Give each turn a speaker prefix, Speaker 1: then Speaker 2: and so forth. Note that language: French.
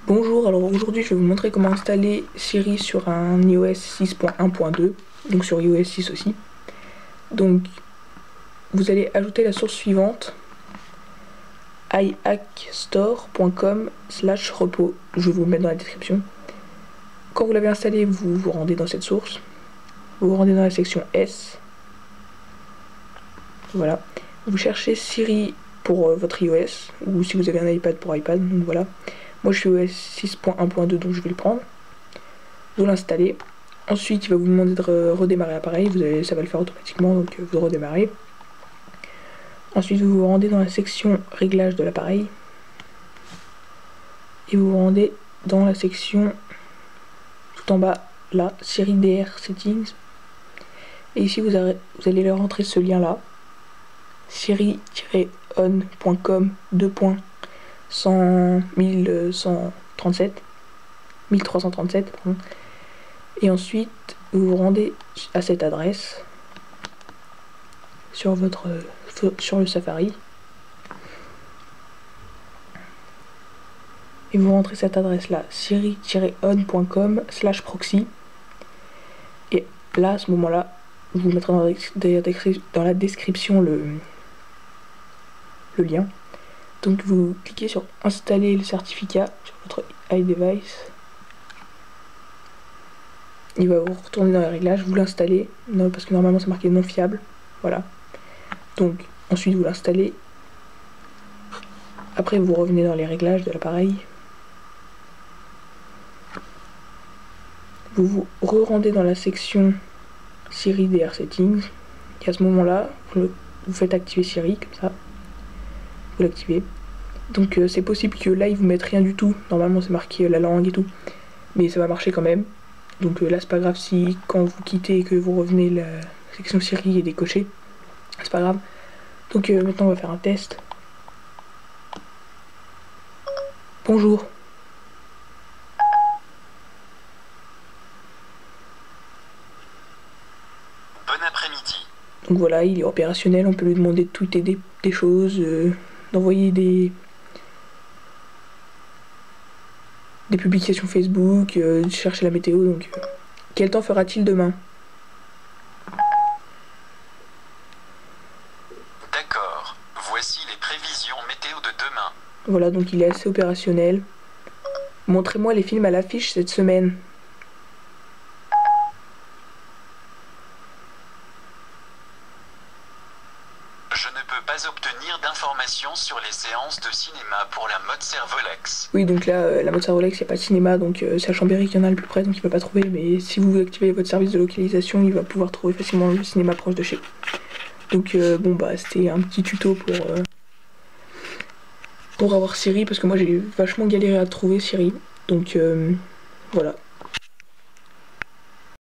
Speaker 1: Bonjour, alors aujourd'hui je vais vous montrer comment installer Siri sur un iOS 6.1.2, donc sur iOS 6 aussi. Donc vous allez ajouter la source suivante, ihackstore.com/repos, je vais vous le mettre dans la description. Quand vous l'avez installé, vous vous rendez dans cette source, vous vous rendez dans la section S, voilà. Vous cherchez Siri pour votre iOS, ou si vous avez un iPad pour iPad, donc voilà. Moi je suis iOS 6.1.2 donc je vais le prendre. Vous l'installez. Ensuite, il va vous demander de redémarrer l'appareil. Ça va le faire automatiquement, donc vous redémarrez. Ensuite, vous vous rendez dans la section réglage de l'appareil. Et vous vous rendez dans la section tout en bas, là, Siri DR Settings. Et ici, vous allez leur rentrer ce lien-là. Siri-on.com 1137 1337, pardon. Et ensuite, vous vous rendez à cette adresse sur le Safari. Et vous rentrez cette adresse là, siri-on.com/proxy. Et là, à ce moment-là, je vous mettrai dans la description le lien. Donc vous cliquez sur installer le certificat sur votre iDevice. Il va vous retourner dans les réglages, vous l'installez, parce que normalement c'est marqué non fiable, voilà. Donc ensuite vous l'installez, après vous revenez dans les réglages de l'appareil, vous vous re-rendez dans la section Siri DR Settings, et à ce moment-là, vous faites activer Siri, comme ça, vous l'activez. Donc c'est possible que là il vous mette rien du tout, normalement c'est marqué la langue et tout, mais ça va marcher quand même. Donc là c'est pas grave si quand vous quittez et que vous revenez, la section Siri est décochée, c'est pas grave. Donc maintenant on va faire un test. Bonjour.
Speaker 2: Bon après-midi.
Speaker 1: Donc voilà, il est opérationnel, on peut lui demander de tweeter des choses, d'envoyer des publications Facebook, de chercher la météo. Donc quel temps fera-t-il demain?
Speaker 2: D'accord. Voici les prévisions météo de demain.
Speaker 1: Voilà, donc il est assez opérationnel. Montrez-moi les films à l'affiche cette semaine.
Speaker 2: Je ne peux pas obtenir d'informations sur les séances de cinéma pour la mode Servolex.
Speaker 1: Oui, donc là, la mode Servolex, il n'y a pas de cinéma, donc c'est à Chambéry qu'il y en a le plus près, donc il ne peut pas trouver. Mais si vous activez votre service de localisation, il va pouvoir trouver facilement le cinéma proche de chez vous. Donc bon, bah c'était un petit tuto pour avoir Siri, parce que moi j'ai vachement galéré à trouver Siri. Donc voilà.